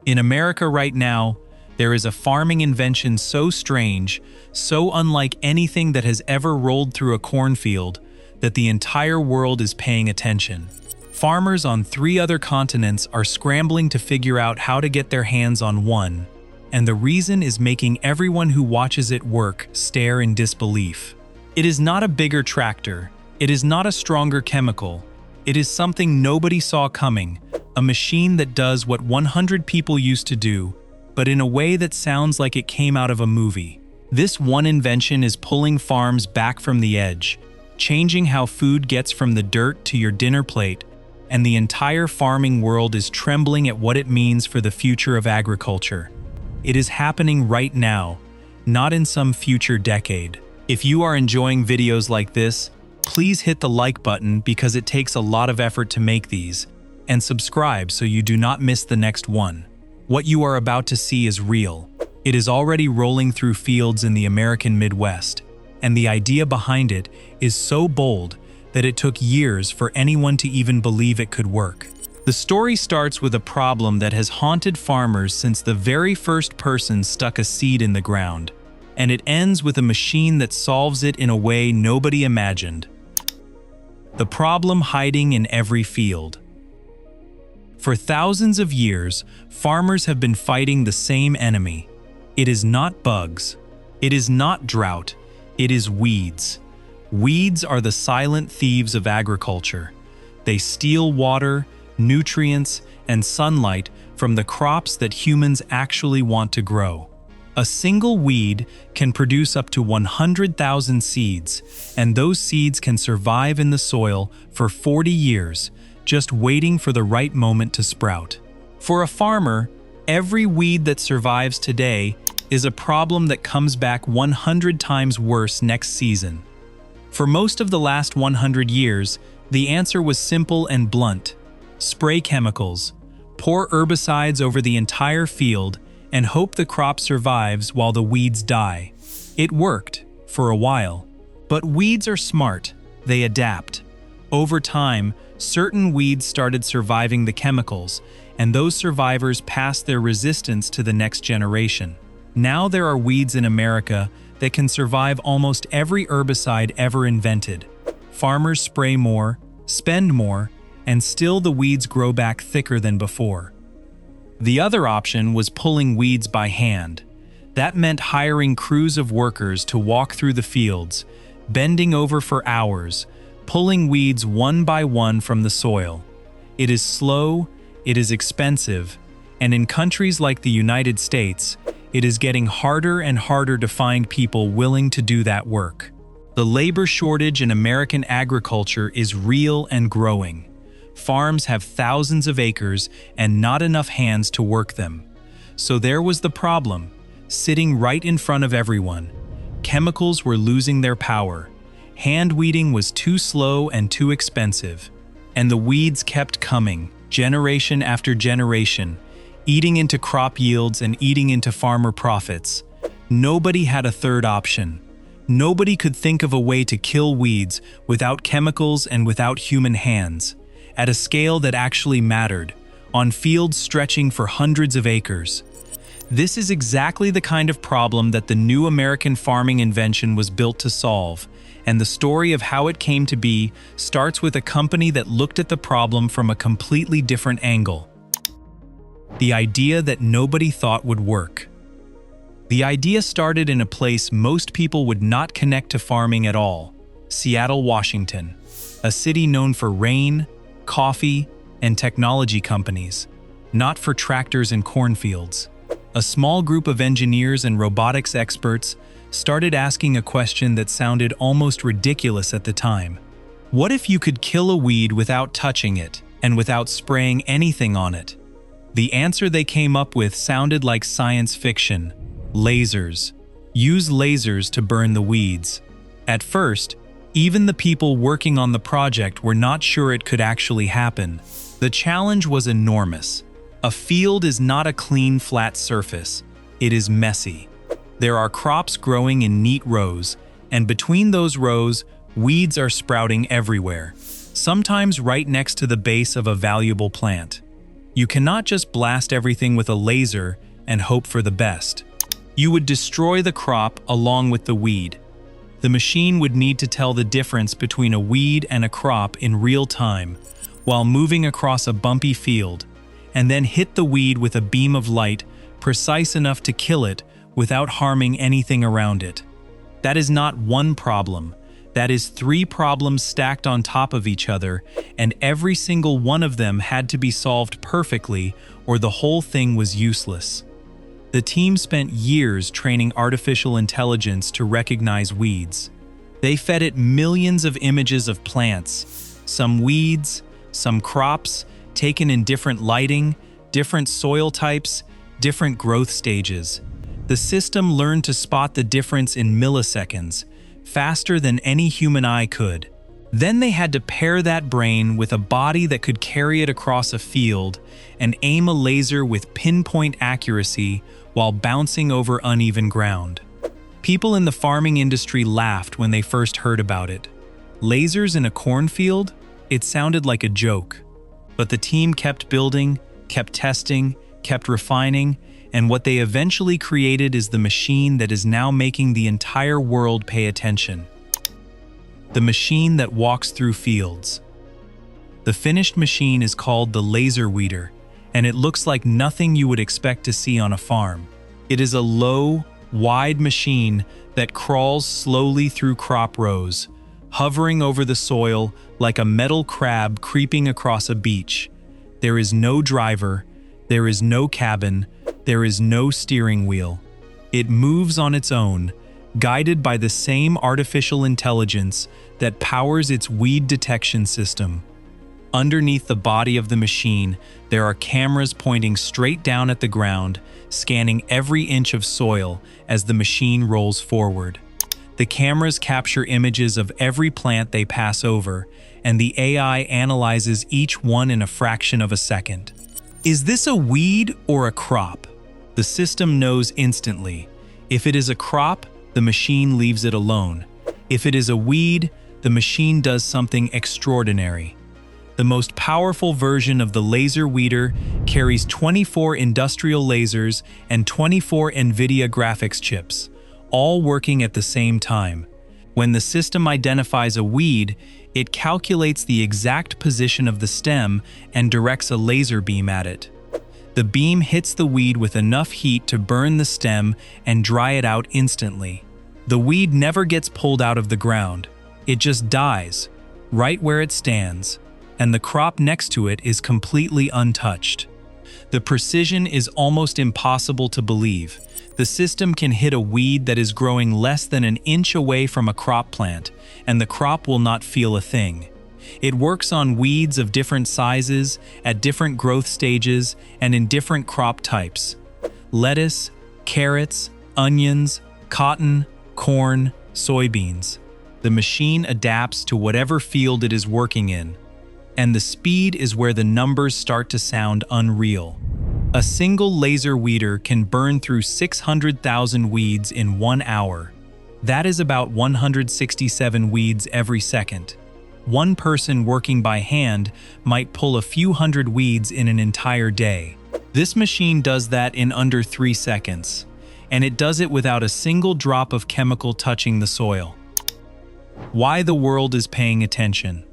In America right now, there is a farming invention so strange, so unlike anything that has ever rolled through a cornfield, that the entire world is paying attention. Farmers on 3 other continents are scrambling to figure out how to get their hands on one, and the reason is making everyone who watches it work stare in disbelief. It is not a bigger tractor, it is not a stronger chemical, it is something nobody saw coming, a machine that does what 100 people used to do, but in a way that sounds like it came out of a movie. This one invention is pulling farms back from the edge, changing how food gets from the dirt to your dinner plate, and the entire farming world is trembling at what it means for the future of agriculture. It is happening right now, not in some future decade. If you are enjoying videos like this, please hit the like button because it takes a lot of effort to make these, and subscribe so you do not miss the next one. What you are about to see is real. It is already rolling through fields in the American Midwest, and the idea behind it is so bold that it took years for anyone to even believe it could work. The story starts with a problem that has haunted farmers since the very first person stuck a seed in the ground, and it ends with a machine that solves it in a way nobody imagined. The problem hiding in every field. For thousands of years, farmers have been fighting the same enemy. It is not bugs. It is not drought. It is weeds. Weeds are the silent thieves of agriculture. They steal water, nutrients, and sunlight from the crops that humans actually want to grow. A single weed can produce up to 100,000 seeds, and those seeds can survive in the soil for 40 years, just waiting for the right moment to sprout. For a farmer, every weed that survives today is a problem that comes back 100 times worse next season. For most of the last 100 years, the answer was simple and blunt. Spray chemicals, pour herbicides over the entire field, and hope the crop survives while the weeds die. It worked, for a while. But weeds are smart. They adapt. Over time, certain weeds started surviving the chemicals, and those survivors passed their resistance to the next generation. Now there are weeds in America that can survive almost every herbicide ever invented. Farmers spray more, spend more, and still the weeds grow back thicker than before. The other option was pulling weeds by hand. That meant hiring crews of workers to walk through the fields, bending over for hours, pulling weeds one by one from the soil. It is slow, it is expensive, and in countries like the United States, it is getting harder and harder to find people willing to do that work. The labor shortage in American agriculture is real and growing. Farms have thousands of acres and not enough hands to work them. So there was the problem, sitting right in front of everyone. Chemicals were losing their power. Hand weeding was too slow and too expensive. And the weeds kept coming, generation after generation, eating into crop yields and eating into farmer profits. Nobody had a third option. Nobody could think of a way to kill weeds without chemicals and without human hands, at a scale that actually mattered, on fields stretching for hundreds of acres. This is exactly the kind of problem that the new American farming invention was built to solve, and the story of how it came to be starts with a company that looked at the problem from a completely different angle. The idea that nobody thought would work. The idea started in a place most people would not connect to farming at all, Seattle, Washington, a city known for rain, coffee, and technology companies, not for tractors and cornfields. A small group of engineers and robotics experts started asking a question that sounded almost ridiculous at the time. What if you could kill a weed without touching it and without spraying anything on it? The answer they came up with sounded like science fiction. Lasers. Use lasers to burn the weeds. At first, even the people working on the project were not sure it could actually happen. The challenge was enormous. A field is not a clean, flat surface. It is messy. There are crops growing in neat rows, and between those rows, weeds are sprouting everywhere, sometimes right next to the base of a valuable plant. You cannot just blast everything with a laser and hope for the best. You would destroy the crop along with the weed. The machine would need to tell the difference between a weed and a crop in real time, while moving across a bumpy field, and then hit the weed with a beam of light precise enough to kill it without harming anything around it. That is not one problem. That is 3 problems stacked on top of each other, and every single one of them had to be solved perfectly, or the whole thing was useless. The team spent years training artificial intelligence to recognize weeds. They fed it millions of images of plants, some weeds, some crops, taken in different lighting, different soil types, different growth stages. The system learned to spot the difference in milliseconds, faster than any human eye could. Then they had to pair that brain with a body that could carry it across a field and aim a laser with pinpoint accuracy while bouncing over uneven ground. People in the farming industry laughed when they first heard about it. Lasers in a cornfield? It sounded like a joke. But the team kept building, kept testing, kept refining, and what they eventually created is the machine that is now making the entire world pay attention. The machine that walks through fields. The finished machine is called the Laser Weeder, and it looks like nothing you would expect to see on a farm. It is a low, wide machine that crawls slowly through crop rows, hovering over the soil like a metal crab creeping across a beach. There is no driver, there is no cabin, there is no steering wheel. It moves on its own, guided by the same artificial intelligence that powers its weed detection system. Underneath the body of the machine, there are cameras pointing straight down at the ground, scanning every inch of soil as the machine rolls forward. The cameras capture images of every plant they pass over, and the AI analyzes each one in a fraction of a second. Is this a weed or a crop? The system knows instantly. If it is a crop, the machine leaves it alone. If it is a weed, the machine does something extraordinary. The most powerful version of the laser weeder carries 24 industrial lasers and 24 NVIDIA graphics chips, all working at the same time. When the system identifies a weed, it calculates the exact position of the stem and directs a laser beam at it. The beam hits the weed with enough heat to burn the stem and dry it out instantly. The weed never gets pulled out of the ground. It just dies, right where it stands, and the crop next to it is completely untouched. The precision is almost impossible to believe. The system can hit a weed that is growing less than an inch away from a crop plant, and the crop will not feel a thing. It works on weeds of different sizes, at different growth stages, and in different crop types. Lettuce, carrots, onions, cotton, corn, soybeans. The machine adapts to whatever field it is working in, and the speed is where the numbers start to sound unreal. A single laser weeder can burn through 600,000 weeds in 1 hour. That is about 167 weeds every second. One person working by hand might pull a few hundred weeds in an entire day. This machine does that in under 3 seconds, and it does it without a single drop of chemical touching the soil. Why the world is paying attention.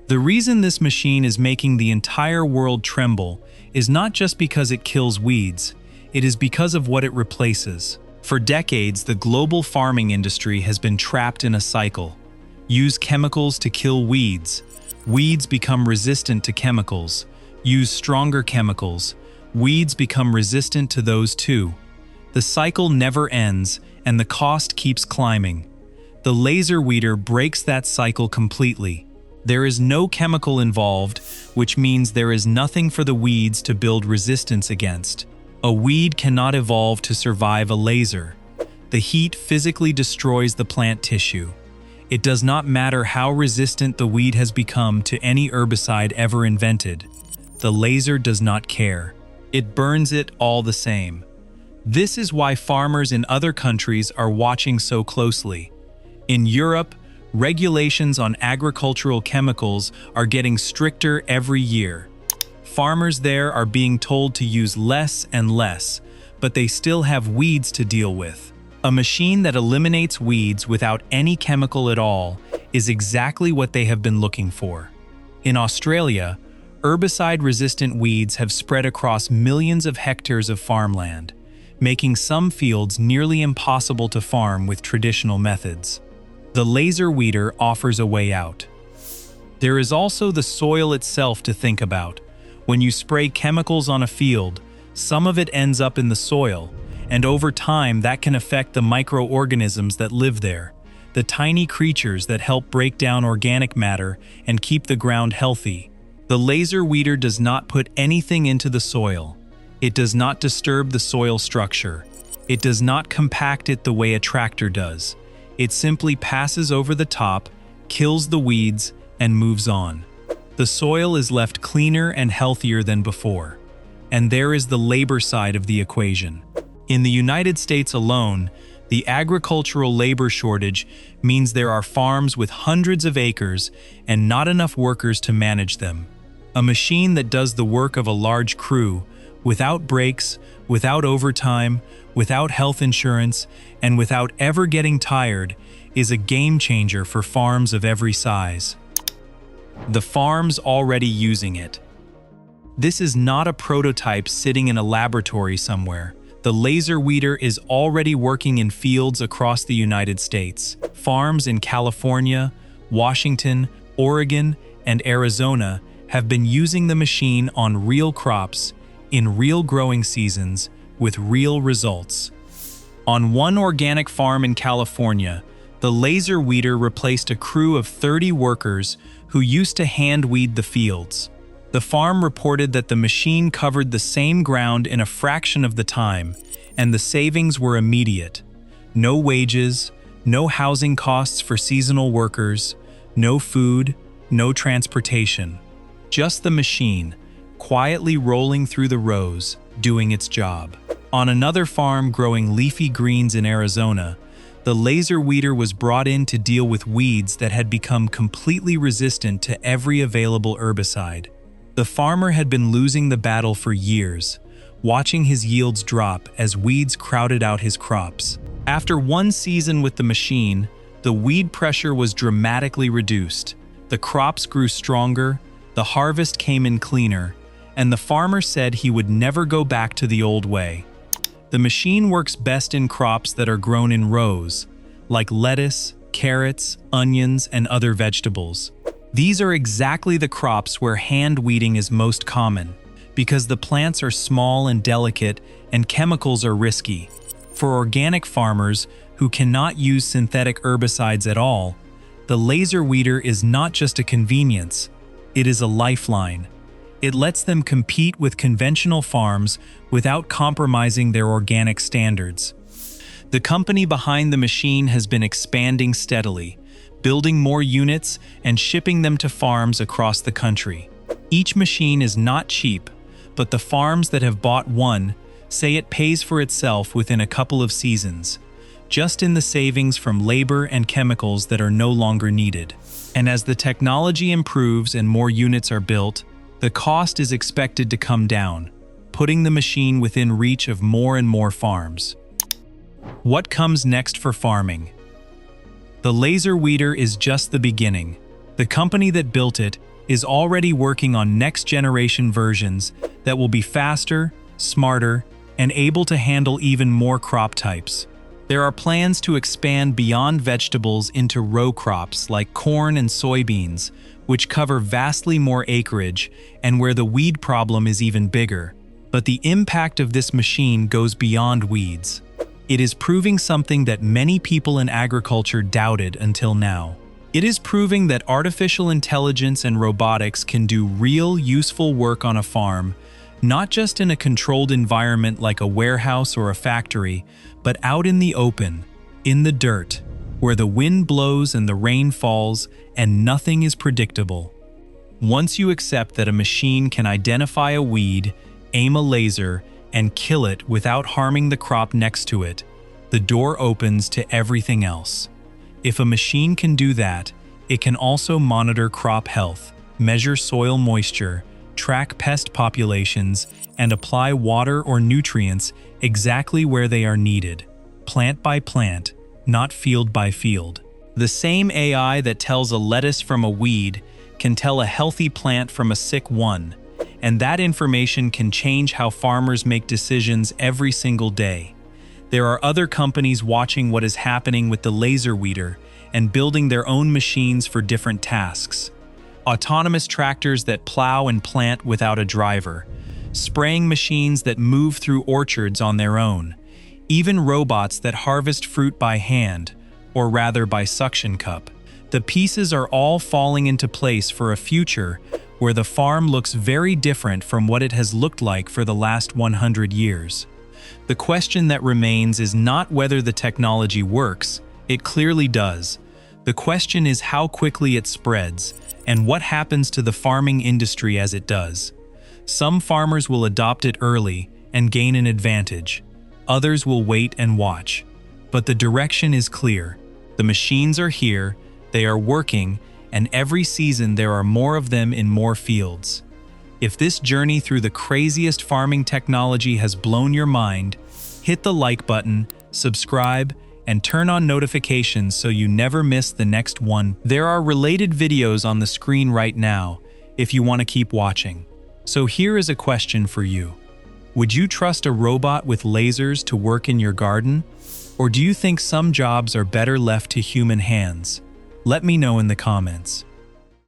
The reason this machine is making the entire world tremble is not just because it kills weeds, it is because of what it replaces. For decades, the global farming industry has been trapped in a cycle. Use chemicals to kill weeds. Weeds become resistant to chemicals. Use stronger chemicals. Weeds become resistant to those too. The cycle never ends, and the cost keeps climbing. The laser weeder breaks that cycle completely. There is no chemical involved, which means there is nothing for the weeds to build resistance against. A weed cannot evolve to survive a laser. The heat physically destroys the plant tissue. It does not matter how resistant the weed has become to any herbicide ever invented. The laser does not care. It burns it all the same. This is why farmers in other countries are watching so closely. In Europe, regulations on agricultural chemicals are getting stricter every year. Farmers there are being told to use less and less, but they still have weeds to deal with. A machine that eliminates weeds without any chemical at all is exactly what they have been looking for. In Australia, herbicide-resistant weeds have spread across millions of hectares of farmland, making some fields nearly impossible to farm with traditional methods. The laser weeder offers a way out. There is also the soil itself to think about. When you spray chemicals on a field, some of it ends up in the soil, and over time that can affect the microorganisms that live there, the tiny creatures that help break down organic matter and keep the ground healthy. The laser weeder does not put anything into the soil. It does not disturb the soil structure. It does not compact it the way a tractor does. It simply passes over the top, kills the weeds, and moves on. The soil is left cleaner and healthier than before. And there is the labor side of the equation. In the United States alone, the agricultural labor shortage means there are farms with hundreds of acres and not enough workers to manage them. A machine that does the work of a large crew, without breaks, without overtime, without health insurance, and without ever getting tired, is a game changer for farms of every size. The farms already using it. This is not a prototype sitting in a laboratory somewhere. The laser weeder is already working in fields across the United States. Farms in California, Washington, Oregon, and Arizona have been using the machine on real crops, in real growing seasons, with real results. On one organic farm in California, the laser weeder replaced a crew of 30 workers who used to hand weed the fields. The farm reported that the machine covered the same ground in a fraction of the time, and the savings were immediate. No wages, no housing costs for seasonal workers, no food, no transportation. Just the machine, quietly rolling through the rows, doing its job. On another farm growing leafy greens in Arizona, the laser weeder was brought in to deal with weeds that had become completely resistant to every available herbicide. The farmer had been losing the battle for years, watching his yields drop as weeds crowded out his crops. After one season with the machine, the weed pressure was dramatically reduced. The crops grew stronger, the harvest came in cleaner, and the farmer said he would never go back to the old way. The machine works best in crops that are grown in rows, like lettuce, carrots, onions, and other vegetables. These are exactly the crops where hand weeding is most common, because the plants are small and delicate and chemicals are risky. For organic farmers who cannot use synthetic herbicides at all, the laser weeder is not just a convenience, it is a lifeline. It lets them compete with conventional farms without compromising their organic standards. The company behind the machine has been expanding steadily, building more units and shipping them to farms across the country. Each machine is not cheap, but the farms that have bought one say it pays for itself within a couple of seasons, just in the savings from labor and chemicals that are no longer needed. And as the technology improves and more units are built, the cost is expected to come down, putting the machine within reach of more and more farms. What comes next for farming? The laser weeder is just the beginning. The company that built it is already working on next-generation versions that will be faster, smarter, and able to handle even more crop types. There are plans to expand beyond vegetables into row crops like corn and soybeans, which cover vastly more acreage and where the weed problem is even bigger. But the impact of this machine goes beyond weeds. It is proving something that many people in agriculture doubted until now. It is proving that artificial intelligence and robotics can do real, useful work on a farm, not just in a controlled environment like a warehouse or a factory, but out in the open, in the dirt, where the wind blows and the rain falls and nothing is predictable. Once you accept that a machine can identify a weed, aim a laser, and kill it without harming the crop next to it, the door opens to everything else. If a machine can do that, it can also monitor crop health, measure soil moisture, track pest populations, and apply water or nutrients exactly where they are needed, plant by plant, not field by field. The same AI that tells a lettuce from a weed can tell a healthy plant from a sick one, and that information can change how farmers make decisions every single day. There are other companies watching what is happening with the laser weeder and building their own machines for different tasks. Autonomous tractors that plow and plant without a driver, spraying machines that move through orchards on their own, even robots that harvest fruit by hand, or rather by suction cup. The pieces are all falling into place for a future where the farm looks very different from what it has looked like for the last 100 years. The question that remains is not whether the technology works. It clearly does. The question is how quickly it spreads and what happens to the farming industry as it does. Some farmers will adopt it early and gain an advantage. Others will wait and watch. But the direction is clear. The machines are here, they are working, and every season there are more of them in more fields. If this journey through the craziest farming technology has blown your mind, hit the like button, subscribe, and turn on notifications so you never miss the next one. There are related videos on the screen right now if you want to keep watching. So here is a question for you. Would you trust a robot with lasers to work in your garden? Or do you think some jobs are better left to human hands? Let me know in the comments.